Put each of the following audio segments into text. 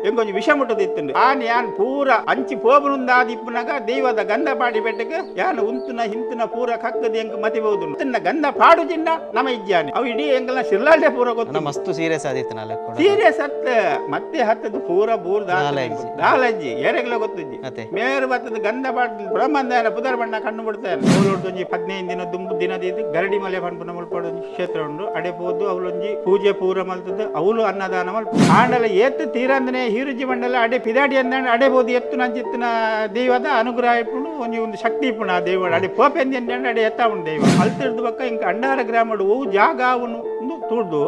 ಎಂಕೊಂಚ ವಿಷ ಮುಟ್ಟದಿತ್ತುಂಡು ಯಾನ್ ಪೂರ ಅಂಚಿ ಪೋಬುನುಂದಾದ ಇಪ್ಪುನಾಗ ದೈವದ ಗಂಧ ಪಾಡಿ ಬೆಟ್ಟಕ್ಕೆ ಯಾನ್ ಉಂತುನ ಹಿಂತುನ ಪೂರ ಕಕ್ಕದ ಎಂಕ್ ಮತಿಬಹುದು ತಿನ್ನ ಗಂಧ ಪಾಡು ಜಿನ್ನ ನಮ ಇಜ್ಜಾನೆ ಅವು ಇಡೀ ಎಂಕಲ್ನ ಶಿರ್ಲಾಲ್ಡೆ ಪೂರ ಗೊತ್ತು ಮಸ್ತ್ ಸೀರಿಯಸ್ ಆದಿತ್ತು ನಾಳೆ ಸೀರಿಯಸ್ ಹತ್ತ ಮತ್ತೆ ಹತ್ತದ ಪೂರ ಬೂರ್ ದಾಲಜ್ಜಿ ಏರೆಗ್ಲ ಗೊತ್ತಜ್ಜಿ ಮೇರು ಬತ್ತದ ಗಂಧ ಪಾಡು ಬ್ರಹ್ಮಂದಾಯನ ಪುದರ್ ಬಣ್ಣ ಕಣ್ಣು ಬಿಡ್ತಾನೆ ಅವಳೊಂಜಿ 15 ದಿನ ದುಂಬು ದಿನದ ಗರಡಿ ಮಲೆ ಪಂಪುನ ಮುಲ್ಪಡ ಕ್ಷೇತ್ರ ಉಂಡು ಅಡೆ ಪೋದು ಅವಳೊಂಜಿ ಪೂಜೆ ಪೂರ ಮಲ್ತದ ಅವಳು ಅನ್ನದಾನ ಮಲ್ಪ ಆಂಡಲ ಏತ್ತು ತೀರಂದನೆ ಹೀರುಜಿ ಮಂಡಲ ಅಡೆ ಪಿದಾಡಿ ಅಂದ ಅಡೆ ಬೋದು ಎತ್ತು ನಂಚಿತ್ತಿನ ದೈವದ ಅನುಗ್ರಹ ಇಪ್ಪುಂಡು ಒಂದು ಶಕ್ತಿ ಇಪ್ಪುಂಡು ಆ ದೈವ ಅಡೆ ಪೋಪೆಂದಿ ಅಂದ ಅಡೆ ಎತ್ತ ಉಂಡು ದೈವ ಅಲ್ತಿರ್ದು ಬಕ್ಕ ಇಂಕ ಅಂಡಾರ ಗ್ರಾಮಡು ಅವು ಜಾಗ ಅವನು ತುಡ್ದು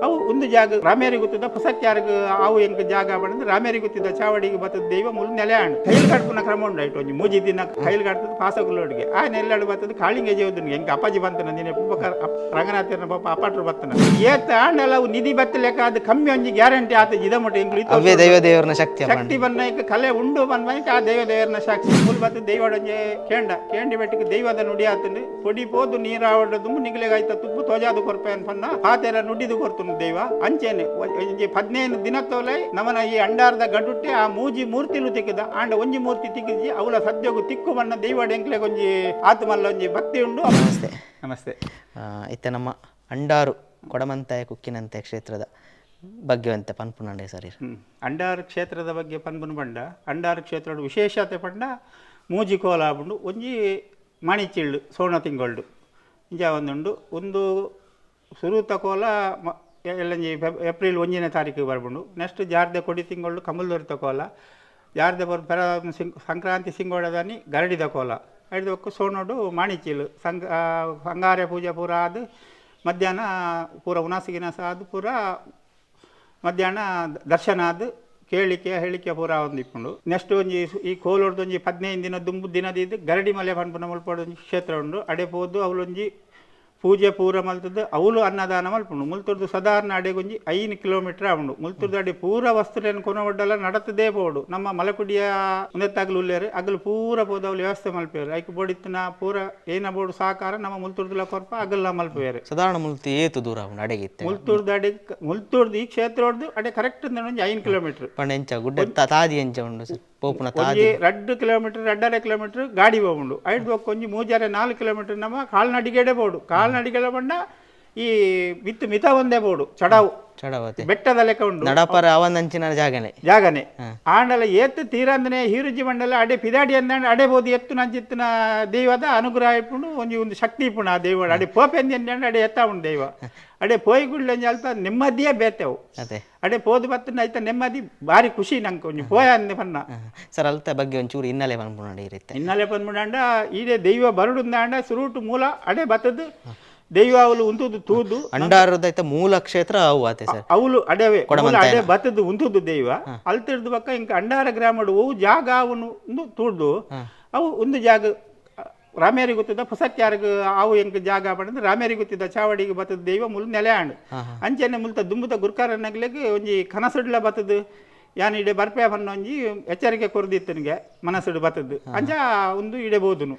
ಅವು ಒಂದು ಜಾಗ ರಾಮೇರಿ ಗೊತ್ತಿದ್ದ ಪಸಕ್ಯಾರಿಗೆ ಅವು ಎಂಕ ಜಾಗ ಬಂದ್ರೆ ರಾಮೇರಿ ಗೊತ್ತಿದ್ದ ಚಾವಡಿಗೆ ಬತ್ತದ ದೈವ ಮುಲ್ ನೆಲೆ ಆಂಡ್ ಕೈಲ್ ಕಟ್ಪುನ ಕ್ರಮ ಉಂಡು ಆಯ್ತು ಒಂದು ಮೂಜಿ ದಿನ ಕೈಲ್ ಕಟ್ತದ ಪಾಸಗುಲೋಡಿಗೆ ಆ ನೆಲ್ಲಾಡು ಬತ್ತದ ಕಾಳಿಂಗೆ ಜೇವದನ್ ಎಂಕ ಅಪ್ಪಾಜಿ ಬಂತನ ನೀನೆ ರಂಗನಾಥನ ಪಾಪ ಅಪಾಟ್ರು ಬತ್ತನ ಏತ ಆಂಡಲ್ಲ ಅವು ನಿಧಿ ಬತ್ತಲೆಕ್ಕ ಅದು ಕಮ್ಮಿ ಒಂಜಿ ಗ್ಯಾರಂಟಿ ಆತ ಇದ ಮಟ್ಟ ಎಂಗ್ಲಿ ದೇವರ ಶಕ್ತಿ ಬಂದ ಕಲೆ ಉಂಡು ಬಂದ್ಮೈಕ್ ಆ ದೇವರ ಸಾಕ್ಷಿ ಮುಲ್ ಬತ್ತದ ದೈವಡೊಂಜೆ ಕೇಂಡಿ ಬೆಟ್ಟಿಗೆ ದೈವದ ನುಡಿ ಆತಂದು ಪೊಡಿ ಪೋದು ನೀರಾವಡದು ನಿಗಲೆಗಾಯ್ತ ತುಪ್ಪು ತೋಜಾದು ಕೊರ್ಪೆ ಅನ್ಪನ್ನ ಪಾತೆರ ನುಡಿದು ಕೊರ್ತು ದೈವ ಅಂಚೆನೆ 15 ದಿನತ್ತೋಲೆ ನಮನ ಈ ಅಂಡಾರದ ಗಡುಟ್ಟೆ ಆ ಮೂಜಿ ಮೂರ್ತಿಲು ತಿಕ್ಕಿದ ಆಂಡ ಒಂಜಿ ಮೂರ್ತಿ ತಿಕ್ಕಿಜಿ ಅವಳ ಸದ್ಯಗು ತಿಕ್ಕು ಬಣ್ಣ ದೈವ ಎಂಕ್ಲೆ ಒಂಜಿ ಆತ್ಮಲ್ಲ ಒಂಜಿ ಭಕ್ತಿ ಉಂಡು. ನಮಸ್ತೆ. ನಮಸ್ತೆ. ಇತ್ತ ನಮ್ಮ ಅಂಡಾರು ಕೊಡಮಂತಾಯ ಕುಕ್ಕಿನಂತೆ ಕ್ಷೇತ್ರದ ಬಗ್ಗೆ ಅಂತ ಪನ್ಪುನಂಡೆ ಸರಿ ಅಂಡಾರು ಕ್ಷೇತ್ರದ ಬಗ್ಗೆ ಪನ್ಪುನ ಪಂಡ ಅಂಡಾರು ಕ್ಷೇತ್ರದ ವಿಶೇಷತೆ ಪಂಡ ಮೂಜಿ ಕೋಲ ಆಪುಂಡು ಒಂಜಿ ಮಣಿಚಿಳ್ಳು ಸೋಣ ತಿಂಗೊಳ್ಡು ಇಂಜ ಒಂದು ಸುರುತ ಕೋಲ ಎಲ್ಲಂಜಿ ಏಪ್ರಿಲ್ 1ನೇ ತಾರೀಕಿಗೆ ಬರ್ಬುಂಡು. ನೆಕ್ಸ್ಟ್ ಜಾರ್ದೆ ಕೊಡಿ ತಿಂಗಳು ಕಮಲ್ದೊರಿತ ಕೋಲ ಜಾರ್ದೆ ಪೆರ ಸಂಕ್ರಾಂತಿ ಸಿಂಗೋಡದಾನಿ ಗರಡಿದ ಕೋಲ ಐದಕ್ಕೂ ಸೋಣೋಡು ಮಾಣಿಚೀಲು ಸಂಗಾರೆ ಪೂಜೆ ಪೂರ ಆದ ಮಧ್ಯಾಹ್ನ ಪೂರ ಉನಾಸಿಗಿನಸ ಆದ ಪೂರ ಮಧ್ಯಾಹ್ನ ದರ್ಶನ ಆದ ಕೇಳಿಕೆ ಹೇಳಿಕೆ ಪೂರ ಒಂದಿಪ್ಪುಂಡು. ನೆಕ್ಸ್ಟ್ ಒಂಜಿ ಈ ಕೋಲೋಡ್ದೊಂಜಿ 15 ದಿನ ದುಂಬು ದಿನದಿದ್ದು ಗರಡಿ ಮಲೆ ಪಂಪುನ ಮುಲ್ಪಡ ಒಂಜಿ ಕ್ಷೇತ್ರ ಉಂಡು ಅಡೆ ಪೋದು ಅವಳೊಂಜಿ ಪೂಜೆ ಪೂರ ಮಲ್ತದ್ದು ಅವಳು ಅನ್ನದಾನ ಮಲ್ಪುಂಡು. ಮುಲ್ತುರ್ದು ಸಾಧಾರಣ ಅಡೆಗೊಂಜಿ 5 ಕಿಲೋಮೀಟರ್ ಆಗುಂಡು. ಮುಲ್ತುರ್ದು ಅಡೆ ಪೂರ ವಸ್ತುಲೇನು ಕೊನೊಡ್ಡಲ್ಲ ನಡತದೇ ಪೋಡು. ನಮ್ಮ ಮಲಕುಡಿಯ ಒಂದೆತ್ತಾಗಲು ಉಳ್ಳೇರು ಅಗಲು ಪೂರ ಪೋದು ಅವಳು ವ್ಯವಸ್ಥೆ ಮಲ್ಪೇರು ಐಕ್ ಬೋಡಿತ್ತಿನ ಪೂರ ಏನ ಬೋಡು ಸಹಕಾರ ನಮ್ಮ ಮುಲ್ತುರ್ದುಲ ಕೊರ್ಪ ಅಗಲ್ಲ ಮಲ್ಪೇರು. ಸಾಧಾರಣ ಮುಲ್ತಿ ಏತು ದೂರ ಅಡೆಗಿತ್ತು ಮುಲ್ತುರ್ದು ಈ ಕ್ಷೇತ್ರದ್ದು ಅಡೆ ಕರೆಕ್ಟ್ 5 ಕಿಲೋಮೀಟರ್ ಪಂಡೆಂಚ ಗುಡ್ಡ ತಾದಿ ಎಂಚ ಉಂಡು ಪೋಪುನ ತಾದಿ 2 ಕಿಲೋಮೀಟರ್ 2.5 ಕಿಲೋಮೀಟರ್ ಗಾಡಿ ಹೋಗುಂಡು. ಐದು ಒಂಜಿ 4 ಕಿಲೋಮೀಟರ್ ನಮ್ಮ ಕಾಲ್ನಡಿಗೆಡೆ ಬೋಡು. ಕಾಲ್ನಡಿಗೆಡೆ ಬಂಡ ಈ ವಿತ್ ಮಿತ ಒಂದೇ ಬೋಡು ಚಡಾವು ಬೆಟ್ಟದ ಲೆಕ್ಕ ಉಂಡು. ನಡಪರ ಅವನಂಚಿನ ಜಾಗನೆ ಆಂಡಲ ಏತ್ತು ತೀರಂದನೆ ಹೀರುಜಿ ಮಂಡಲ ಅಡೆ ಪಿದಾಡಿ ಅಂದ ಅಡೆ ಬೋದು ಎತ್ತು ನಂಚಿತ್ತಿನ ದೈವದ ಅನುಗ್ರಹ ಇಪ್ಪುಂಡು ಒಂಜಿ ಶಕ್ತಿ ಇಪ್ಪುಂಡು ಆ ದೈವ ಅಡೆ ಪೋಪೆಂದಿ ಅಂದ ಅಡೆ ಎತ್ತ ಉಂಡು ದೈವ ಅಡೆ ಪೋಯ್ಗುಳ್ಳಿ ಅಲ್ತ ನೆಮ್ಮದಿಯೇ ಬೇತೆವು ಅಡೆ ಪೋದು ಬತ್ತನ ಐತ ನೆಮ್ಮದಿ ಬಾರಿ ಖುಷಿ ನಂಗೆ ಒಂಜಿ ಪೋಯ ಅಂದೆ ಪನ್ನ ಸರ್ ಅಲ್ತ ಬಗ್ಗೆ ಒಂಚೂರು ಹಿನ್ನೆಲೆ ಪನ್ಪುಂಡ ಈಡೆ ದೈವ ಬರುಡುಂದಾಂಡ ಸುರುಟು ಮೂಲ ಅಡೆ ಬತ್ತದು ದೈವ ಅವಳು ಉಂತುದು ತೂದು ಅಂಡಾರದ ಮೂಲ ಕ್ಷೇತ್ರ ಅವು ಆತೆ ಸರ್ ಅವಳು ಅಡೆವೆ ಅಡೆ ಬತ್ತದು ಉಂತುದು ದೈವ ಅಲ್ತಿರ್ದು ಬಕ್ಕ ಇಂಕ ಅಂಡಾರ ಗ್ರಾಮಡು ಅವು ಜಾಗ ಅವನು ತೂಡ್ದು ಅವು ಒಂದು ಜಾಗ ರಾಮೇರಿ ಗೊತ್ತಿದ್ದ ಪಸಕ್ಯಾರಿಗೆ ಅವು ಎಂಕ ಜಾಗ ಪಡೆದು ರಾಮೇರಿ ಗೊತ್ತಿದ್ದ ಚಾವಡಿಗೆ ಬತ್ತದ ದೈವ ಮುಲ್ ನೆಲೆ ಆಂಡು ಅಂಚೆನೆ ಮುಲ್ತ ದುಂಬುತ ಗುರ್ಕಾರನಗ್ಲಿಗೆ ಒಂಜಿ ಕನಸುಡ್ಲ ಬತ್ತದು ಯಾನ್ ಇಡೆ ಬರ್ಪೆ ಒಂಜಿ ಎಚ್ಚರಿಕೆ ಕೊರದಿತ್ತನಿಗೆ ಮನಸ್ಸುಡು ಬತ್ತದ್ದು ಅಂಚ ಒಂದು ಇಡೆ ಬೋದುನು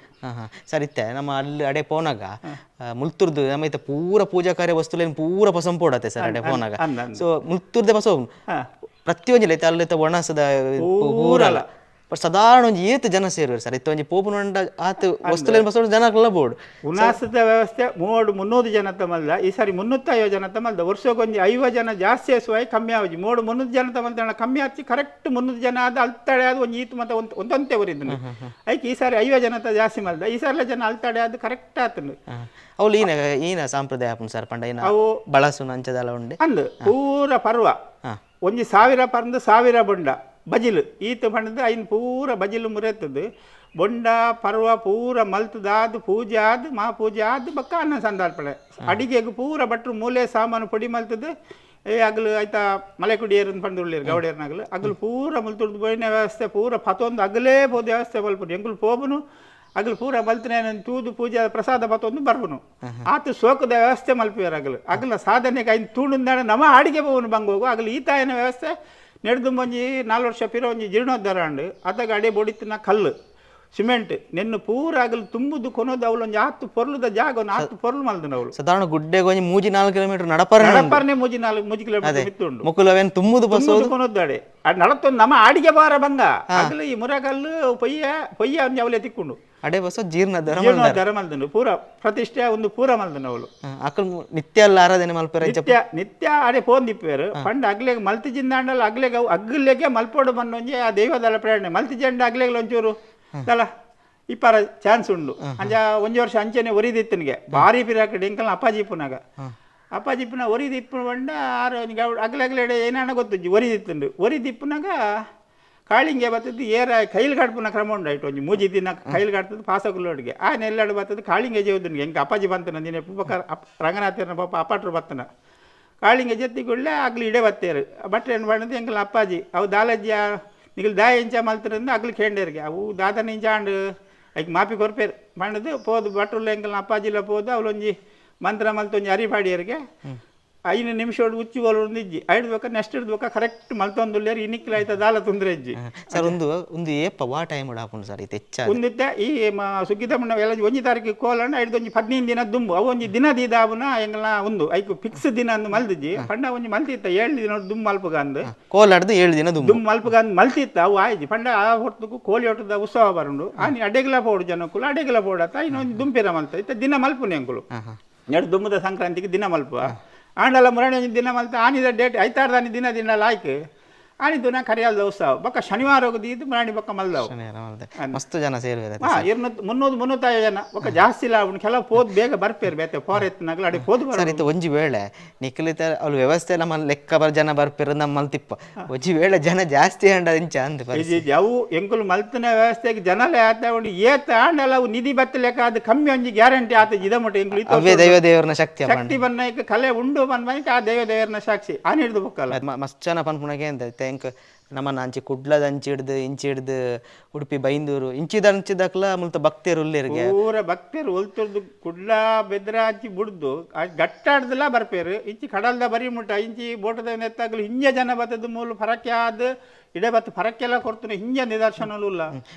ಸರಿತ್ತೆ ನಮ್ಮ ಅಲ್ಲಿ ಅಡೆ ಪೋನಾಗ ಮುಲ್ತುರ್ದು ನಮ್ಮ ಪೂರ ಪೂಜಾ ಕಾರ್ಯ ವಸ್ತುಲೇನು ಪೂರ ಪಸಂಪೋಡತ್ತೆ ಸರ್ ಅಡೆ ಪೋನಾಗ ಸೊ ಮುಲ್ತುರ್ದೆ ಪಸ ಪ್ರತಿಯೊಂದು ಐತೆ ಅಲ್ಲಿ ಒಣಸದ ಊರಲ್ಲ ಸಾಧಾರಣ ಒಂಜಿ ಏತು ಜನ ಸೇರುವರು ಸರ್ ಇತ್ತು ಒಂಜಿ ಪೋಪುನ ಆತು ವಸ್ತುಲೇನು ಬಸ ಜನ ಬೋರ್ಡು ಉಲ್ಲಾಸದ ವ್ಯವಸ್ಥೆ 300 ಜನ ತಮಲ್ದ ಈ ಸಾರಿ 350 ಜನ ತಮಲ್ದ ವರ್ಷಕ್ಕೊಂಜಿ 50 ಜನ ಜಾಸ್ತಿ ಸುವಾಯಿ ಕಮ್ಮಿ ಆವಜಿ 300 ಜನ ತಮಲ್ದ ಕಮ್ಮಿ ಆಚಿ ಕರೆಕ್ಟ್ 300 ಜನ ಆದ ಅಲ್ತಡೆ ಆದ ಒಂಜಿ ಈತು ಮತ್ತೆ ಒಂದಂತೆ ಬರಿದ್ನು ಐಕ್ ಈ ಸಾರಿ 50 ಜನ ಜಾಸ್ತಿ ಮಲ್ದ ಈ ಸಾರಿ ಜನ ಅಲ್ತಡೆ ಆದ ಕರೆಕ್ಟ್ ಆತನು ಅವಳು ಈನ ಸಂಪ್ರದಾಯ ಆಪುನ್ ಸರ್ ಪಂಡ ಅವು ಬಳಸು ನಂಚದಲ್ಲ ಉಂಡೆ ಅಂದು ಪೂರ ಪರ್ವ ಒಂಜಿ 1000 ಪರ್ಂದು 1000 ಬೊಂಡ ಬಜಿಲು ಈತ ಪಂಡದ ಐನ್ ಪೂರ ಬಜಿಲು ಮುರೆತದ್ದು ಬೊಂಡ ಪರ್ವ ಪೂರ ಮಲ್ತದಾದ ಪೂಜೆ ಆದ ಮಾ ಪೂಜೆ ಆದ ಬಕ್ಕ ಅನ್ನ ಸಂದಾರ್ಪಣೆ ಅಡಿಗೆಗೆ ಪೂರ ಭಟ್ರು ಮೂಲೆ ಸಾಮಾನು ಪೊಡಿ ಮಲ್ತದ್ದು ಅಗಲು ಆಯ್ತಾ ಮಲೆ ಕುಡಿಯರನ್ನು ಪಂಡುಳ್ಳಿರು ಗೌಡಿಯರ್ನಾಗಲು ಅಗಲು ಪೂರ ಮುಲ್ತುರ್ದು ಬೋಯಿನ ವ್ಯವಸ್ಥೆ ಪೂರ ಪತೊಂದು ಅಗಲೇ ಬೋದು ವ್ಯವಸ್ಥೆ ಮಲ್ಪುನು ಎಂಗುಲು ಪೋಬುನು ಅಗಲು ಪೂರ ಮಲ್ತನೆ ತೂದು ಪೂಜೆ ಪ್ರಸಾದ ಪತೊಂದು ಬರ್ಬುನು ಆತ ಸೋಕದ ವ್ಯವಸ್ಥೆ ಮಲ್ಪಿಯರು ಅಗಲ ಸಾಧನೆಗೆ ಐದು ತೂಂಡ ನಮ ಅಡಿಗೆ ಬೋವನು ಬಂಗ್ ಹೋಗು ಅಗಲು ಈತಾಯನ ವ್ಯವಸ್ಥೆ ನೆಡ್ದು ಒಂಜಿ 4 ವರ್ಷ ಪಿರ ಒಂಜಿ ಜೀರ್ಣೋದ್ಧಾರ ಉಂಡು ಅದಾಗ ಅಡೆ ಬೊಡಿತ್ತಿನ ಕಲ್ಲು ಸಿಮೆಂಟ್ ನೆನ್ನು ಪೂರ ಆಗಲು ತುಂಬುದು ಕೊನೋದು ಅವಳು ಒಂದು 10 ಪೊರ್ಲುದ ಜಾಗ ಒಂದು 10 ಪೊರ್ಲು ಮಲ್ದನ ಅವಳು ಸಾಧಾರಣ ಗುಡ್ಡೆ ಗೊಂಜಿ ಮೂಜಿ 4 ಕಿಲೋಮೀಟರ್ ನಡಪರ್ನೆ ಮೂಜಿ ಕಿಲೋಮೀಟರ್ ಬಿತ್ತುಂಡು ಮುಕುಲವೇನ್ ತುಂಬುದು ಬಸೋದು ಕೊನೋದಾಡೆ ನಡತ್ತೊಂದು ನಮ್ಮ ಆಡಿಗೆ ಬಾರ ಬಂಗ ಆಗಲು ಈ ಮುರಗಲ್ಲು ಪೊಯ್ಯ ಒಂದು ಅವಲೆ ತಿಕ್ಕೊಂಡು ಅಡೆ ಬಸ ಜೀರ್ಣ ದರ ಮಲ್ದನು ಪೂರ ಪ್ರತಿಷ್ಠೆ ಒಂದು ಪೂರ ಮಲ್ದನ ಅವಳು ಅಕಲ್ ನಿತ್ಯ ಎಲ್ಲ ಆರಾಧನೆ ಮಲ್ಪರ ನಿತ್ಯ ಅಡೆ ಫೋನ್ ದಿಪ್ಪೇರು ಪಂಡ ಅಗ್ಲೆಗೆ ಮಲ್ತಿಜಿಂದಾಂಡಲ್ಲ ಅಗ್ಲೆಗೆ ಅಗ್ಗಲೆಗೆ ಮಲ್ಪೋಡು ಬನ್ನೊಂಜಿ ಆ ದೈವದಲ್ಲ ಪ್ರೇರಣೆ ಮಲ್ತಿಜಂಡ ಅಗ್ಲೆಗೆ ಒಂಚೂರು ಅಲ್ಲ ಇಪ್ಪರ ಚಾನ್ಸ್ ಉಂಡು ಅಂಜ ಒಂಜಿ ವರ್ಷ ಅಂಚೆನೆ ಒರಿದಿತ್ತನಿಗೆ ಭಾರಿ ಪಿರಾಕಡೆ ಎಂಕಲ್ನ ಅಪ್ಪಾಜಿಪ್ಪುನಾಗ ಅಪ್ಪಾಜಿಪ್ಪುನ ಒರಿದಿಪ್ಪು ಬಂಡ ಆರು ಅಗ್ಲೆಡೆ ಏನಾನ ಗೊತ್ತುಂಜಿ ಒರಿದಿತ್ತುಂಡು ಒರಿದಿಪ್ಪುನಾಗ ಕಾಳಿಂಗೆ ಬರ್ತದ್ದು ಏರ ಕೈಲು ಕಾಡ್ಪುನ ಕ್ರಮ ಉಂಡಾಯ್ತು ಒಂಜಿ ಮೂಜಿ ದಿನ ಕೈಲು ಕಾಡ್ತದ್ದು ಪಾಸಗುಲ್ಲೋಡಿಗೆ ಆ ನೆಲ್ಲಾಡು ಬರ್ತದ್ದು ಕಾಳಿಂಗೆ ಜೇವುದನಿಗೆ ಹೆಂಗೆ ಅಪ್ಪಾಜಿ ಬಂತನ ದಿನ ಪುಪ್ಪಕ ರಂಗನಾಥನ ಪಾಪ ಅಪ್ಪಾಟ್ರು ಬತ್ತನ ಕಾಳಿಂಗೆ ಜತ್ತಿಗೊಳ್ಳೆ ಆಗ್ಲಿ ಇಡೇ ಬತ್ತೇರು ಬಟ್ರೆ ಏನು ಮಾಡಿದ್ದು ಎಂಕಲ್ನ ಅಪ್ಪಾಜಿ ಅವು ದಾಲಜ್ಜಿ ನಿಗಲ್ ದಾಯ ಇಂಚ ಮಲ್ತರಿಂದ ಅಗ್ಲಿ ಖೇಂಡೇರಿಗೆ ಅವು ದಾದನ ಇಂಚಾಂಡು ಐಕ್ ಮಾಪಿ ಕೊರ್ಪೇರು ಮಾಡಿದ್ದು ಪೋದು ಬಟ್ರುಲ್ಲ ಎಂಕಲ್ನ ಅಪ್ಪಾಜಿಲ್ಲ ಪೋದು ಅವಳೊಂಜಿ ಮಂತ್ರ ಮಲ್ತೊಂಜಿ ಅರಿಪಾಡಿಯರಿಗೆ 5 ನಿಮಿಷ ಉಚ್ಚಿ ಒಳ್ಳಿಜ್ಜಿ ಐಡ್ಬೇಕಾ ನೆಕ್ಸ್ಟ್ ಇಡ್ಬೇಕಾ ಕರೆಕ್ಟ್ ಮಲ್ತೊಂದುಲ್ಲೇರು ಇನ್ನಿಕ್ಕಿಲ ಆಯ್ತಾ ದಾಲ ತೊಂದರೆ ಇಜ್ಜಿ ಸರ್ ಒಂದು ಏಪ ವಾ ಟೈಮ್ ಹಾಕೊಂಡು ಸರ್ ಇದು ಹೆಚ್ಚ ಒಂದಿತ್ತೆ ಈ ಸುಗ್ಗಿದಮ್ಮನ ಎಲ್ಲ 1 ತಾರೀಕಿಗೆ ಕೋಲಣ್ಣ ಐದು ಒಂಜಿ 15 ದಿನ ದುಂಬು ಅವು ಒಂಜಿ ದಿನ ದೀದಾಬುನ ಎಂಗಲ್ಲ ಒಂದು ಐಕು ಫಿಕ್ಸ್ ದಿನ ಅಂದು ಮಲ್ದಿಜ್ಜಿ ಪಂಡ ಒಂಜಿ ಮಲ್ತಿತ್ತ 7 ದಿನ ದುಂಬು ಮಲ್ಪಗ ಅಂದು ಕೋಲಾಡ್ದು 7 ದಿನ ದುಂಬು ಮಲ್ಪಗ ಅಂದು ಮಲ್ತಿತ್ತ ಅವು ಆಯ್ಜಿ ಪಂಡ ಆ ಹೊರತಕ್ಕೂ ಕೋಲಿ ಹೊಟ್ಟದ ಉತ್ಸವ ಬರುಂಡು ಆನಿ ಅಡ್ಡೆಗಿಲ ಪೋಡು ಜನಕ್ಕೂ ಅಡ್ಡೆಗಿಲ ಪೋಡತ್ತ ಇನ್ನೊಂದು ದುಂಪಿರ ಮಲ್ತ ಇತ್ತ ದಿನ ಮಲ್ಪುನೆ ಅಂಕುಲು ಎರಡು ದುಂಬದ ಸಂಕ್ರಾಂತಿಗೆ ದಿನ ಮಲ್ಪುವ ಆಂಡಲ ಮುರಣೆ ದಿನ ಮಲ್ತ ಆನಿದ ಡೇಟ್ ಐತಾರ್ದಾನಿ ದಿನ ಲಾಯ್ಕ್ ಆನಿದ್ದು ನಾ ಕರಿಯಾಲ್ದ ಉತ್ಸವ ಬೊಕ್ಕ ಶನಿವಾರ ಹೋಗದಿದ್ದು ಮುರಾಣಿ ಬೊಕ್ಕ ಮಲ್ದವು ಮಸ್ತ್ ಜನ ಸೇರಿದ್ದಾರೆ 200-350 ಜನ ಬೊಕ್ಕ ಜಾಸ್ತಿ ಇಲ್ಲ ಅವ್ನು ಕೆಲವು ಪೋದ್ ಬೇಗ ಬರ್ಪೇರು ಬೇತೆ ಫಾರ್ ಎತ್ತಿನಾಗ್ಲ ಅಡಿ ಪೋದ್ ಸರ್ ಇತ್ತು ಒಂಜಿ ವೇಳೆ ನಿಖಲಿತ ಅವ್ಳು ವ್ಯವಸ್ಥೆ ಎಲ್ಲ ಲೆಕ್ಕ ಜನ ಬರ್ಪೇರು ನಮ್ಮ ಮಲ್ತಿಪ್ಪ ಒಂಜಿ ವೇಳೆ ಜನ ಜಾಸ್ತಿ ಅಂಡ ಇಂಚ ಅಂದ ಅವು ಎಂಕುಲು ಮಲ್ತನ ವ್ಯವಸ್ಥೆಗೆ ಜನಲೇ ಆತ ಉಂಡು ಏತ ಆಂಡಲ ಅವು ನಿಧಿ ಬತ್ತಲೆಕ್ಕ ಅದು ಕಮ್ಮಿ ಒಂಜಿ ಗ್ಯಾರಂಟಿ ಆತ ಇದ ಮಟ್ಟ ಎಂಕುಲು ಅವೇ ದೇವದೇವರನ ಶಕ್ತಿ ಬನ್ನೈಕ ಕಲೆ ಉಂಡು ಬನ್ಬೈಕ ಆ ದೇವದೇವರನ ಸಾಕ್ಷಿ ಆ ಹಿಡಿದು ಬೊಕ್ಕಲ್ಲ ಮಸ್ತ್ ಜನ ಪನ್ಪುಣಗೆ ಅಂತ ನಮ್ಮನ್ನ ಅಂಚಿ ಕುಡ್ಲದ ಅಂಚಿ ಹಿಡ್ದು ಇಂಚಿ ಹಿಡ್ದು ಉಡುಪಿ ಬೈಂದೂರು ಇಂಚಿದ ಅಂಚಿದಕ್ಲ ಮುಲ್ತ ಭಕ್ತಿಯರು ಉಲ್ಲೇರಿಗೆ ಪೂರ ಭಕ್ತಿಯರು ಒಲ್ತುರ್ದು ಕುಡ್ಲ ಬೆದ್ರ ಹಚ್ಚಿ ಬಿಡ್ದು ಗಟ್ಟಾಡ್ದಲ್ಲ ಬರ್ಪೇರು ಇಂಚಿ ಕಡಲ್ದ ಬರಿ ಮುಟ್ಟ ಇಂಚಿ ಬೋಟದ ನೆತ್ತಾಗಲು ಹಿಂಜ ಜನ ಬತ್ತದ ಮೂಲ ಫರಕ್ಕೆ ಆದ ಇಡೇ ಬತ್ತು ಫರಕ್ಕೆಲ್ಲ ಕೊಡ್ತಾನೆ ಹಿಂಜ ನಿದರ್ಶನಲು ಇಲ್ಲ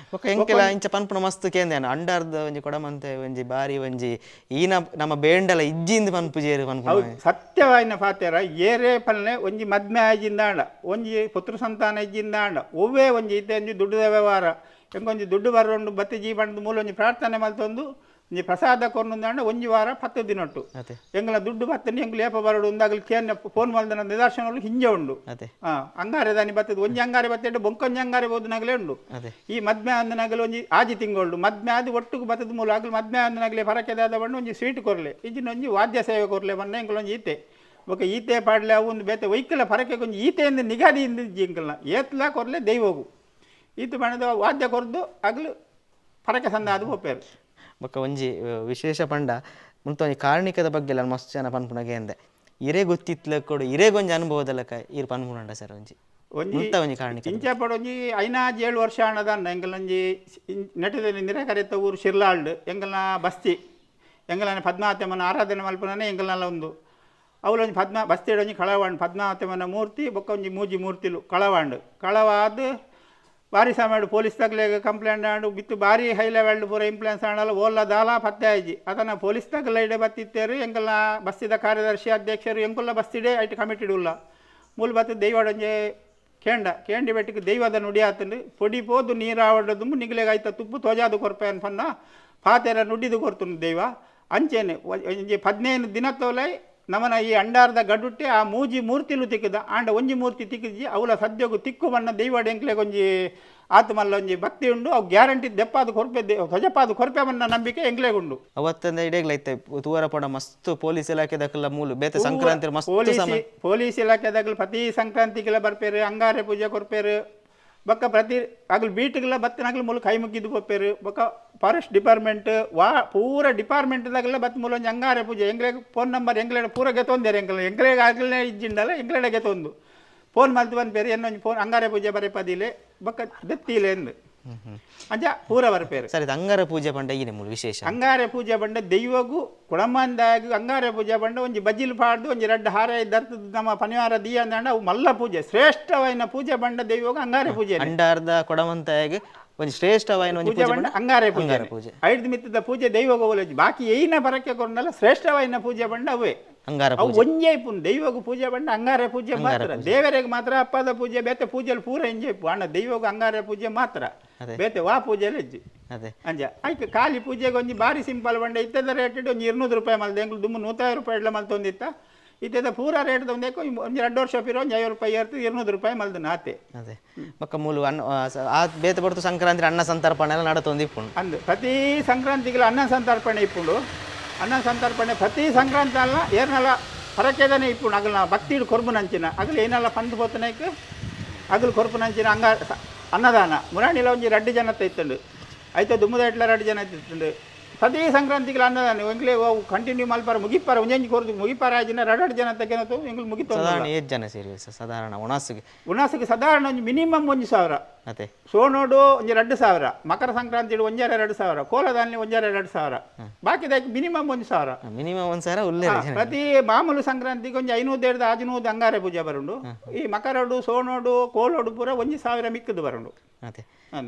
ಎಂಕೆಲ್ಲ ಇಂಚ ಪನ್ಪುಣ ಮಸ್ತ್ ಕೇಂದೇನ ಅಂಡಾರ್ದ ಒಂಜಿ ಕೊಡಮಂತೆ ಒಂಜಿ ಬಾರಿ ಒಂಜಿ ಈನ ನಮ್ಮ ಬೇಂಡಲ ಇಜ್ಜಿಂದ ಪನ್ಪುಜೇರು ಪನ್ಪುಣ ಸತ್ಯವಾಯಿನ ಪಾತ್ಯಾರ ಏರೇ ಪಲ್ಲೆ ಒಂಜಿ ಮದ್ಮೆ ಆಯ್ಜಿಂದಾಂಡ ಒಂಜಿ ಪುತ್ರ ಸಂತಾನ ಇಜ್ಜಿಂದಾಂಡ ಒವ್ವೇ ಒಂಜಿ ಇತ್ತೆ ಒಂಜಿ ದುಡ್ಡುದ ವ್ಯವಹಾರ ಹೆಂಗೊಂಜಿ ದುಡ್ಡು ಬರೋಂಡು ಬತ್ತಿ ಜೀವನದ ಮೂಲ ಒಂಜಿ ಪ್ರಾರ್ಥನೆ ಮಲ್ತೊಂದು ಒಂಜಿ ಪ್ರಸಾದ ಕೊರ್ನುಂದಾಂಡ ಒಂಜಿ ವಾರ 10 ದಿನೊಟ್ಟು ಎಂಗಲ ದುಡ್ಡು ಬತ್ತನಿ ಎಂಗ್ಲು ಏಪ ಬರೋಡು ಉಂದಾಗಲಿ ಕೇನ್ ಫೋನ್ ಮಲ್ದನ ನಿದರ್ಶನಗಳು ಹಿಂಜೆ ಉಂಡು ಅಂಗಾರೆ ದಾನಿ ಬತ್ತದ ಒಂಜಿ ಅಂಗಾರೆ ಬತ್ತೇಡು ಬೊಂಕೊಂಜಿ ಅಂಗಾರೆ ಬೋದನಾಗಲೇ ಉಂಡು ಈ ಮದ್ಮೆ ಅಂದನಾಗಲಿ ಒಂಜಿ ಆಜಿ ತಿಂಗಳು ಮದ್ಮೆ ಆದ ಒಟ್ಟಿಗೆ ಬತ್ತದ ಮೂಲ ಆಗಲಿ ಮದ್ಮೆ ಅಂದನಾಗಲಿ ಫರಕೆದಾದ ಬಣ್ಣ ಒಂಜಿ ಸ್ವೀಟ್ ಕೊರ್ಲೆ ಇಜಿನ ಒಂಜಿ ವಾದ್ಯ ಸೇವೆ ಕೊರ್ಲೆ ಬಣ್ಣ ಎಂಕಲೊಂಜಿ ಈತೆ ಬೊಕ ಈತೆ ಪಾಡ್ಲೆ ಅವು ಒಂದು ಬೇತೆ ವೈಕಲ ಫರಕೆ ಕೊಂಚ ಈತೆಯಿಂದ ನಿಗಾದಿಯಿಂದ ಜಿಂಕಲ್ನ ಏತ್ಲ ಕೊರ್ಲೆ ದೈವಗು ಈತ ಬಣ್ಣದ ವಾದ್ಯ ಕೊರ್ದು ಆಗಲು ಫರಕೆ ಸಂದ ಅದು ಒಪ್ಪೇರು ಬೊಕ್ಕ ಒಂಜಿ ವಿಶೇಷ ಪಂಡ ಮುಂತ ಒಂಜಿ ಕಾರ್ಣಿಕದ ಬಗ್ಗೆ ಎಲ್ಲ ಮಸ್ತ್ ಜನ ಪನ್ಪುಣಗೆ ಅಂದೆ ಇರೇ ಗೊತ್ತಿತ್ಲ ಕೊಡು ಇರೇಗೊಂಜಿ ಅನುಭವದಲ್ಲಕ ಇರು ಪನ್ಪುಣಂಡ ಸರ್ ಒಂಜಿ ಒಂಜಿ ಕಾರ್ಣಿಕ ಇಂಚ ಪಡೊಂಜಿ 5-7 ವರ್ಷ ಹಣದನ್ನ ಎಂಗಲೊಂಜಿ ನೆಟದಲ್ಲಿ ನಿರಾಕರಿತ ಊರು ಶಿರ್ಲಾಲ್ಡ್ ಎಂಗಲ್ನ ಬಸ್ತಿ ಎಂಗಲನ ಪದ್ಮಾವತಮ್ಮನ ಆರಾಧನೆ ಮಲ್ಪನೇ ಎಂಗಲ್ನಲ್ಲ ಒಂದು ಅವಳೊಂಜಿ ಬಸ್ತಿ ಒಂಜಿ ಕಳವಾಂಡ್ ಪದ್ಮಾವತಮ್ಮನ ಮೂರ್ತಿ ಬೊಕ್ಕ ಒಂಜಿ ಮೂಜಿ ಮೂರ್ತಿಲು ಕಳವಾಂಡ್ ಕಳವಾದ ಭಾರಿ ಸಮಯ ಪೊಲೀಸ್ ತಗಲೆಗೆ ಕಂಪ್ಲೇಂಟ್ ಆಂಡು ಬಿತ್ತು ಭಾರಿ ಹೈ ಲೆವೆಲ್ ಪೂರ ಇಂಪ್ಲೂಯೆನ್ಸ್ ಆಂಡಲ್ಲ ಓಲ್ಲ ದಾಲ ಪತ್ತೆ ಆಯ್ಜಿ ಅದನ್ನ ಪೊಲೀಸ್ ತಗಲ ಇಡೆ ಬತ್ತಿತ್ತೇರು ಎಂಕಲ್ಲ ಬಸ್ಸಿದ ಕಾರ್ಯದರ್ಶಿ ಅಧ್ಯಕ್ಷರು ಎಂಕುಲ್ಲ ಬಸ್ತಿಡೆ ಐಟ್ ಕಮಿಟಿಡ್ ಉಲ್ಲ ಮೂಲ ಬತ್ತು ದೈವಡೊಂಜೆ ಕೇಂಡಿ ಬೆಟ್ಟಿಗೆ ದೈವದ ನುಡಿ ಆತಂಡು ಪೊಡಿ ಪೋದು ನೀರಾವಡ ದುಂಬು ನಿಗಲೆಗೆ ಆಯ್ತ ತುಪ್ಪು ತೋಜಾದು ಕೊರ್ಪೆ ಅನ್ಪನ್ನ ಪಾತೆರ ನುಡಿದು ಕೊರ್ತುಂಡು ದೈವ ಅಂಚೆನೆ 15 ದಿನ ತೋಲೈ ನಮನ ಈ ಅಂಡಾರ್ದ ಗಡುಟ್ಟೆ ಆ ಮೂಜಿ ಮೂರ್ತಿಲು ತಿಕ್ಕದ ಆಂಡ ಒಂಜಿ ಮೂರ್ತಿ ತಿಕ್ಕಿದ್ಜಿ ಅವಳ ಸದ್ಯಗೂ ತಿಕ್ಕು ಬಣ್ಣ ದೈವಡ ಎಂಕ್ಲೆಗೆ ಒಂಜಿ ಆತ್ಮಲ್ಲ ಒಂಜಿ ಭಕ್ತಿ ಉಂಡು ಅವು ಗ್ಯಾರಂಟಿ ದೆಪ್ಪಾದ ಕೊರ್ಪೆ ಧ್ವಜಪಾದ ಕೊರ್ಪೆ ಬಣ್ಣ ನಂಬಿಕೆ ಎಂಕ್ಲೆಗುಂಡು ಅವತ್ತಂದ ಇಡೇಗ್ಲೈತೆ ತೂವರ ಪಡ ಮಸ್ತ್ ಪೊಲೀಸ್ ಇಲಾಖೆದಕ್ಕೆಲ್ಲ ಮೂಲು ಬೇತೆ ಸಂಕ್ರಾಂತಿ ಪೊಲೀಸ್ ಇಲಾಖೆದಾಗಲು ಪ್ರತಿ ಸಂಕ್ರಾಂತಿಗೆಲ್ಲ ಬರ್ಪೇರು ಅಂಗಾರೆ ಪೂಜೆ ಕೊರ್ಪೇರು ಬೊಕ್ಕ ಪ್ರತಿ ಆಗಲು ಬೀಟಿಗೆಲ್ಲ ಬತ್ತನಾಗಲು ಮೂಲ ಕೈ ಮುಗಿದು ಕೊಪ್ಪೇರು ಬೊಕ್ಕ ಫಾರೆಸ್ಟ್ ಡಿಪಾರ್ಟ್ಮೆಂಟ್ ಪೂರ ಡಿಪಾರ್ಟ್ಮೆಂಟ್ದಾಗೆಲ್ಲ ಬತ್ತ ಮೂಲ ಒಂಜಿ ಅಂಗಾರೆ ಪೂಜೆ ಎಂಗ್ಲೆಗೆ ಫೋನ್ ನಂಬರ್ ಎಂಗ್ಲೆಡೆ ಪೂರ ಗೆತ್ತೊಂದೇರು ಎಂಗ್ಲೆಗೆ ಆಗಲೇ ಇಜ್ಜಿಂಡಲ್ಲ ಎಂಗ್ಲೆಡೆ ಗೆತ್ತೊಂದು ಫೋನ್ ಮಲ್ತು ಬಂದ್ಪೇರು ಏನೊಂದು ಫೋನ್ ಅಂಗಾರೆ ಪೂಜೆ ಬರೆ ಪದಿಲೆ ಬೊಕ್ಕ ದೆತ್ತಿಲೆ ಎಂದು ಅಂಜ ಪೂರ ಬರ್ಪೇರು ಸರಿ ಅಂಗಾರ ಪೂಜೆ ಬಂಡ ಈ ಮೂಲ ವಿಶೇಷ ಅಂಗಾರೆ ಪೂಜೆ ಬಂಡ ದೈವಗೂ ಕುಡಂಬಂದಾಗಿ ಅಂಗಾರೆ ಪೂಜೆ ಬಂಡ ಒಂಜಿ ಬಜ್ಜಿಲು ಪಾಡ್ದು ಒಂಜಿ ರೆಡ್ಡ ಹಾರ ದರ್ತದ ನಮ್ಮ ಪನಿವಾರ ದಿಯ ಅಂದ ಅವು ಮಲ್ಲ ಪೂಜೆ ಶ್ರೇಷ್ಠವಾದ ಪೂಜೆ ಬಂಡ ದೈವಗೂ ಅಂಗಾರೆ ಪೂಜೆ ಅಂಡಾರ್ದ ಕೊಡಮಂತಾಗಿ ಒಂಜಿ ಶ್ರೇಷ್ಠವಾಯಿನ ಒಂಜಿ ಪೂಜೆ ಬಂಡ ಅಂಗಾರೆ ಅಂಗಾರೆ ಪೂಜೆ ಪೂಜೆ ಐದು ಮಿತ್ತದ ಪೂಜೆ ದೈವಗ ಓಲಜಿ ಬಾಕಿ ಏನ ಬರಕ್ಕೆ ಕೊರನಲ್ಲ ಶ್ರೇಷ್ಠವಾಯಿನ ಪೂಜೆ ಬಂಡ ಅವೇ ಅಂಗಾರ ಅವು ಒಂಜೇ ಇಪ್ಪು ದೈವಗ ಪೂಜೆ ಬಂಡ ಅಂಗಾರೆ ಪೂಜೆ ಮಾತ್ರ ದೇವರಿಗೆ ಮಾತ್ರ ಅಪ್ಪದ ಪೂಜೆ ಬೇತೆ ಪೂಜೆಲಿ ಪೂರ ಎಂಜೆ ಇಪ್ಪು ಅಣ್ಣ ದೈವಗ ಅಂಗಾರೆ ಪೂಜೆ ಮಾತ್ರ ಬೇತೆ ವಾ ಪೂಜೆಲಿ ಹೆಜ್ಜಿ ಅದೇ ಅಂಜ ಆಯ್ತು ಖಾಲಿ ಪೂಜೆಗೆ ಒಂಜಿ ಬಾರಿ ಸಿಂಪಲ್ ಬಂಡ ಇತ್ತದ ರೇಟ್ ಒಂಜಿ 200 ರೂಪಾಯಿ ಮಲ್ದೆ ಎಂಗ್ಲು ದುಮ್ಮು 150 ರೂಪಾಯಿ ಇಡ್ಲ ಮಲ್ತೊಂದಿತ್ತ ಇತ್ತದ ಪೂರ ರೇಟ್ ಒಂದೇಕೋ ಒಂಜಿ 2 ವರ್ಷ ಪಿರೋ ಒಂಜಿ 50 ರೂಪಾಯಿ ಇರ್ತದೆ 200 ರೂಪಾಯಿ ಮಲ್ದು ನಾತೆ ಅದೇ ಮಕ್ಕ ಮೂಲು ಆ ಬೇತೆ ಬರ್ತು ಸಂಕ್ರಾಂತಿ ಅನ್ನ ಸಂತರ್ಪಣೆ ಎಲ್ಲ ನಡತೊಂದಿಪ್ಪುಂಡು ಅಂದು ಪ್ರತಿ ಸಂಕ್ರಾಂತಿಗೆ ಅನ್ನ ಸಂತರ್ಪಣೆ ಇಪ್ಪುಂಡು ಅನ್ನ ಸಂತರ್ಪಣೆ ಪ್ರತಿ ಸಂಕ್ರಾಂತಿ ಅಲ್ಲ ಏನೆಲ್ಲ ಹೊರಕೆದನೆ ಇಪ್ಪುಂಡು ಅಗಲ ಭಕ್ತಿಡು ಕೊರ್ಬುನಂಚಿನ ಅಗಲು ಏನೆಲ್ಲ ಪಂದು ಪೋತನಕ್ಕೆ ಅಗಲು ಕೊರ್ಬುನಂಚಿನ ಅನ್ನದಾನ ಮುರಾಣಿಲ ಒಂಜಿ 2 ಜನ ಇತ್ತುಂಡು ಆಯ್ತು ದುಮ್ಮದ ಇಟ್ಲ 2 ಜನ ಇತ್ತುಂಡು ಪ್ರತಿ ಸಂಕ್ರಾಂತಿಗೆ ಅನ್ನದಾನ ಎಂಗ್ಲೇ ಕಂಟಿನ್ಯೂ ಮಲ್ಪಾರ ಮುಗಿಪಾರ ಒಂಜಿ ಕೊರ್ದು ಮುಗಿಪಾರ ಆಜಿನ 2 ಜನ ತೆಗೆನತು ಎಂಗ್ಲು ಮುಗಿತು ಸಾಧಾರಣ 8 ಜನ ಸೇರಿ ಸಾಧಾರಣ ಉಣಾಸಿಗೆ ಸಾಧಾರಣ ಒಂಜಿ ಮಿನಿಮಮ್ 1,000 ಅದೇ ಸೋನೋಡು ಒಂಜಿ 2,000 ಮಕರ ಸಂಕ್ರಾಂತಿ ಒಂಜಾರ 2,000 ಕೋಲದಾನಿ ಒಂಜಾರ 2,000 ಬಾಕಿದಕ್ಕೆ ಮಿನಿಮಮ್ 1,000 ಮಿನಿಮಮ್ 1,000 ಉಲ್ಲೆ ಪ್ರತಿ ಮಾಮೂಲು ಸಂಕ್ರಾಂತಿಗೆ ಒಂಜಿ 500 600 ಅಂಗಾರೆ ಪೂಜೆ ಬರುಂಡು ಈ ಮಕರಡು ಸೋನೋಡು ಕೋಲೋಡು ಪೂರ 1,000 ಮಿಕ್ಕದು ಬರುಂಡು ಅದೇ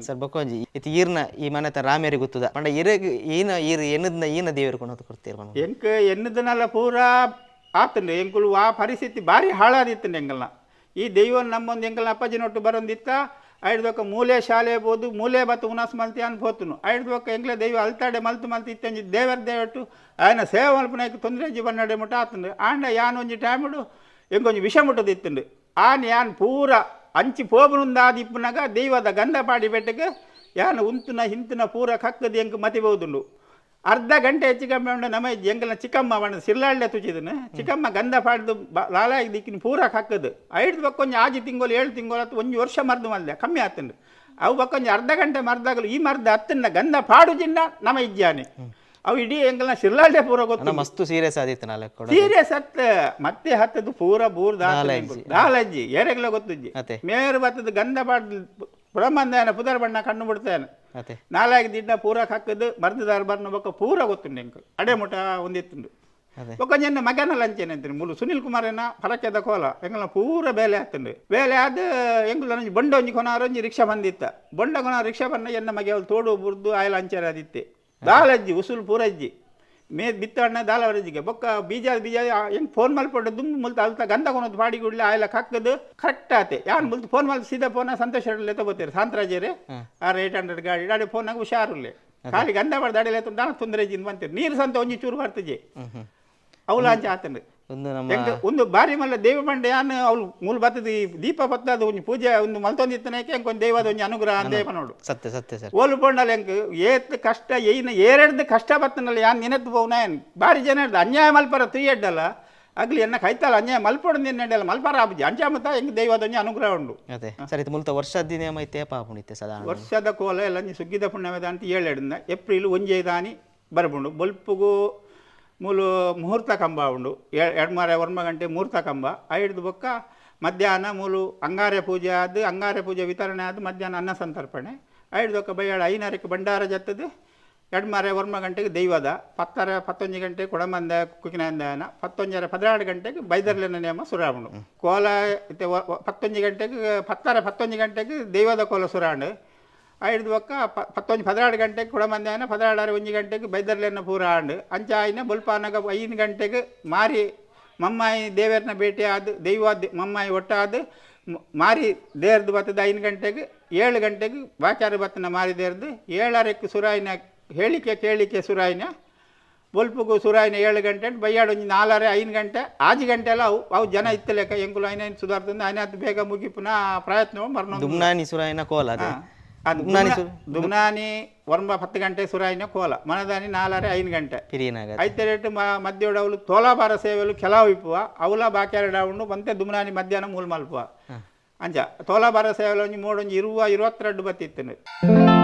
ಸರ್ ಬಕ್ಕೊಂಜಿ ಇತ್ತು ಈರ್ನ ಈ ಮನೆತ ರಾಮೇರಿ ಗೊತ್ತದ ಪಂಡ ಇರಗೆ ಏನ ಈರ್ ಎನ್ನದ ದೇವರು ಕೊನೋದು ಕೊಡ್ತೀರ ಎಂಕ ಎನ್ನದನಲ್ಲ ಪೂರ ಆತಂಡು ಎಂಕುಲು ಆ ಪರಿಸ್ಥಿತಿ ಭಾರಿ ಹಾಳಾದಿತ್ತಂಡು ಎಂಗಲ್ನ ಈ ದೈವ ನಮ್ಮೊಂದು ಎಂಕಲ್ನ ಅಪ್ಪಾಜಿನೊಟ್ಟು ಬರೋಂದಿತ್ತ ಐಡ್ದೊಕ್ಕ ಮೂಲೆ ಶಾಲೆ ಬೋದು ಮೂಲೆ ಬತ್ತು ಉನಾಸ್ ಮಲ್ತಿ ಅನ್ಬೋತುನು ಐಡ್ದೊಕ್ಕ ಎಂಗ್ಲ ದೈವ ಅಲ್ತಾಡೆ ಮಲ್ತು ಇತ್ತಂಜಿ ದೇವರ ದೇವಟ್ಟು ಆಯ್ನ ಸೇವೆ ಮಲ್ಪನಾಯ್ತು ತೊಂದರೆ ಜೀವನಡೆ ಮುಟ್ಟ ಆತಂಡು ಆಂಡ ಯಾನ್ ಒಂಜಿ ಟೈಮುಡು ಎಂಗೊಂಜಿ ವಿಷ ಮುಟ್ಟದಿತ್ತಂಡು ಯಾನ್ ಪೂರ ಅಂಚಿ ಪೋಬುನುಂದಾದಿಪ್ಪುನಾಗ ದೈವದ ಗಂಧ ಪಾಡಿ ಬೆಟ್ಟಕ್ಕೆ ಯಾನು ಉಂತುನ ಹಿಂತುನ ಪೂರ ಕಕ್ಕದು ಎಂಕ್ ಮತಿಬೋದುಂಡು ಅರ್ಧ ಗಂಟೆ ಹೆಚ್ಚು ಕಮ್ಮಿ ಉಂಡು ನಮ್ಮ ಎಂಕಲ್ನ ಚಿಕ್ಕಮ್ಮ ಬಣ್ಣ ಸಿರ್ಲಾಳ್ಳೆ ತುಚಿದನು ಚಿಕ್ಕಮ್ಮ ಗಂಧ ಪಾಡ್ದು ಲಾಲಾಗಿ ದಿಕ್ಕಿನ ಪೂರ ಕಕ್ಕದು ಐದು ಬಕ್ಕೊಂಜಿ 6 ತಿಂಗಳು 7 ತಿಂಗಳು ಅಥವಾ 1 ವರ್ಷ ಮರ್ದು ಮಲ್ದೆ ಕಮ್ಮಿ ಆತಂಡು ಅವು ಬಕ್ಕೊಂಜಿ ಅರ್ಧ ಗಂಟೆ ಮರ್ದಾಗಲು ಈ ಮರ್ದ ಹತ್ತನ್ನ ಗಂಧ ಪಾಡುಜಿಂದ ನಮ್ಮ ಇಜ್ಜಾನೆ ಅವು ಇಡೀ ಎಂಕಲ್ನ ಸಿರ್ಲಾಳ್ಳೆ ಪೂರ ಗೊತ್ತು ಮಸ್ತು ಸೀರಿಯಸ್ ಆದಿತ್ತು ನಾಳೆ ಸೀರಿಯಸ್ ಮತ್ತೆ ಹತ್ತದು ಪೂರ ಬೂರ್ ದಾಲಜ್ಜಿ ಏರೆಗ್ಲ ಗೊತ್ತಜ್ಜಿ ಮೇರು ಬತ್ತದ ಗಂಧ ಪಾಡ್ದು ಬ್ರಹ್ಮಂದಾಯನ ಪುದರ್ ಬಣ್ಣ ಕಣ್ಣು ಬಿಡ್ತಾನೆ ನಾಲ್ಕು ದಿಡ್ಡ ಪೂರ ಹಾಕದು ಮರ್ದದಾರ ಬರ್ನ ಬೊಕ್ಕ ಪೂರ ಗೊತ್ತುಂಡು ಎಂಕ್ ಅಡೆ ಮುಟ ಒಂದಿತ್ತುಂಡು ಬೊಕ್ಕ ಜನ ಮಗನ ಲಂಚನೆ ಅಂತೀನಿ ಮುಲು ಸುನಿಲ್ ಕುಮಾರನ ಫಲಕ್ಕೆದ ಕೋಲ ಎಂಗಲ ಪೂರ ಬೇಲೆ ಆತುಂಡು ಬೇಲೆ ಆದ ಎಂಗುಲ ಬೊಂಡ ಒಂಜಿ ಕೊನಾರ ಒಂಜಿ ರಿಕ್ಷಾ ಬಂದಿತ್ತ ಬೊಂಡ ಕೊನ ರಿಕ್ಷಾ ಬಣ್ಣ ಎನ್ನ ಮಗೆ ಅವಳು ತೋಡು ಬುರ್ದು ಆಯ್ಲ ಅಂಚರ ಆದಿತ್ತೆ ದಾಲಜ್ಜಿ ಉಸುಲು ಪೂರಜ್ಜಿ ಮೇ ಬಿತ್ತಣ್ಣ ದಾಲವರಜ್ಜಿಗೆ ಬೊಕ್ಕ ಬೀಜ ಹೆಂಗೆ ಫೋನ್ ಮಲ್ಪೊಂಡು ದುಮ್ ಮುಲ್ತ ಅಲ್ತ ಗಂಧ ಕೊನೋದು ಬಾಡಿ ಗುಡ್ಲೆ ಆಯ್ಲ ಕಕ್ಕದು ಕರೆಕ್ಟ್ ಆತೆ ಯಾನ್ ಮುಲ್ತು ಫೋನ್ ಮಲ್ತು ಸೀದಾ ಫೋನ ಸಂತೋಷ ತಗೋತೀರಿ ಸಾಂತರಾಜರೇ ಆ 800 ಗಾಡಿ ಗಾಡಿ ಫೋನಾಗ ಹುಷಾರುಲ್ಲೆ ಖಾಲಿ ಗಂಧ ಬಾಡ್ದು ಅಡಿಲೆ ದಾನ ತೊಂದರೆ ಜಿನ್ ಬಂತೀರಿ ನೀರು ಸಂತ ಒಂಜಿ ಚೂರು ಬರ್ತಜೆ ಅವಳು ಅಂಚೆ ಆತಂಡು ಒಂದು ಬಾರಿ ಮಲ್ಲ ದೇವ ಬಂಡೆ ಯಾನು ಅವ್ಳು ಮೂಲ ಬತ್ತದ ದೀಪ ಬತ್ತದ ಒಂಜಿ ಪೂಜೆ ಒಂದು ಮಲ್ತೊಂದಿತ್ತನೇಕೆ ಎಂಕೊಂದು ದೈವದ ಒಂಜಿ ಅನುಗ್ರಹ ಅಂದೇಪ ನೋಡು ಸತ್ಯ ಸತ್ಯ ಸರ್ ಓಲು ಪೊಂಡಲ್ಲ ಎಂಕ್ ಏತ್ ಕಷ್ಟ ಏನ ಏರೆಡ್ದು ಕಷ್ಟ ಬತ್ತನಲ್ಲ ಯಾನ್ ನೆನೆತ್ತು ಪೋವ್ನ ಏನ್ ಬಾರಿ ಜನ ಹಿಡ್ದು ಅನ್ಯಾಯ ಮಲ್ಪರ ತುಯ್ಯಡ್ಡಲ್ಲ ಆಗ್ಲಿ ಎನ್ನ ಕೈತಲ್ಲ ಅನ್ಯಾಯ ಮಲ್ಪೊಡ ನೆನ್ನೆಲ್ಲ ಮಲ್ಪರ ಆಬುಜಿ ಅಂಚಾಮತ್ತ ಎಂಕ್ ದೈವದ ಒಂಜಿ ಅನುಗ್ರಹ ಉಂಡು ಅದೇ ಸರ್ ಇದು ಮುಲ್ತ ವರ್ಷದ ನೇಮ ಐತೆ ಪಾಪುಣಿತ್ತೆ ಸದಾ ವರ್ಷದ ಕೋಲ ಎಲ್ಲ ಸುಗ್ಗಿದ ಪುಣ್ಯವೇದ ಅಂತ ಏಳೆಡ್ದ ಏಪ್ರಿಲ್ ಒಂಜೇ ದಾನಿ ಬರ್ಬುಂಡು ಬೊಲ್ಪುಗು ಮೂಲು ಮುಹೂರ್ತ ಕಂಬ ಉಂಡು 2 ವರ್ಮ ಗಂಟೆ ಮುಹೂರ್ತ ಕಂಬ ಐಡ್ದು ಬೊಕ್ಕ ಮಧ್ಯಾಹ್ನ ಮೂಲು ಅಂಗಾರೆ ಪೂಜೆ ಆದ ಅಂಗಾರೆ ಪೂಜೆ ವಿತರಣೆ ಆದ ಮಧ್ಯಾಹ್ನ ಅನ್ನ ಸಂತರ್ಪಣೆ ಐಡ್ದೊಕ್ಕ ಬಯ್ಯಾಳ 5:30 ಭಂಡಾರ ಜತ್ತದು 2 ವರ್ಮ ಗಂಟೆಗೆ ದೈವದ 11 ಗಂಟೆ ಕೊಡಮಂದ ಕುಕಿನಂದಾಯನ 11 ಗಂಟೆಗೆ ಬೈದರ್ಲಿನ ನೇಮ ಸುರಾವಣು ಕೋಲ 11 ಗಂಟೆಗೆ 11 ಗಂಟೆಗೆ ದೈವದ ಕೋಲ ಸುರಾಂಡು ಐದು ಬೊಕ್ಕ 11 ಗಂಟೆಗೆ ಕೊಡಮಂದಾಯನ 1 ಗಂಟೆಗೆ ಬೈದರ್ಲೆನ್ನ ಪೂರ ಆಂಡು ಅಂಚ ಆಯ್ನ ಬೊಲ್ಪಾನಾಗ 5 ಗಂಟೆಗೆ ಮಾರಿ ಮಮ್ಮಾಯಿ ದೇವರನ್ನ ಭೇಟಿ ಆದ ದೈವ ಮಮ್ಮಾಯಿ ಒಟ್ಟಾದ ಮಾರಿ ದೇರ್ದು ಬತ್ತದ 5 ಗಂಟೆಗೆ 7 ಗಂಟೆಗೆ ಬಾಕ್ಯಾರು ಬತ್ತನ ಮಾರಿ ದೇರ್ದು 7:30 ಸುರಾಯಿನ ಹೇಳಿಕೆ ಕೇಳಿಕೆ ಸುರಾಯಿನ ಬೊಲ್ಪುಗು ಸುರಾಯಿನ 7 ಗಂಟೆ ಬಯ್ಯಾಡು ಒಂಜಿ 4:30 5 ಗಂಟೆ 6 ಗಂಟೆ ಎಲ್ಲ ಅವು ಜನ ಇತ್ತಲೆಕ್ಕ ಎಂಕುಲು ಐನೇನು ಸುಧಾರ್ತಂದು ಐನಾತ್ತು ಬೇಗ ಮುಗಿ ಪುನಃ ಪ್ರಯತ್ನ ಮರ್ನೋ ದುಮ್ನಾನಿ ಸುರಾಯಿನ ಕೋಲ ದುಮ್ನಾನಿ ವರ್ಮ 10 ಗಂಟೆ ಸುರಾಯಿನ ಕೋಲ ಮನದಾನಿ 4:30 5 ಗಂಟೆ ಐತೆ ರೇಟ್ ಮಧ್ಯೋಡ ಅವಳು ತೋಲಾಬಾರ ಸೇವೆಲು ಕೆಲವು ಇಪ್ಪುವ ಅವಲ ಬಾಕ್ಯಾರಡ ಉಂಡು ಬಂತೆ ದುಮ್ನಾನಿ ಮಧ್ಯಾಹ್ನ ಮೂಲ ಮಲ್ಪುವ ಅಂಚ ತೋಲಾಬಾರ ಸೇವೆಲು ಒಂಜಿ 22 ಬತ್ತಿತ್ತು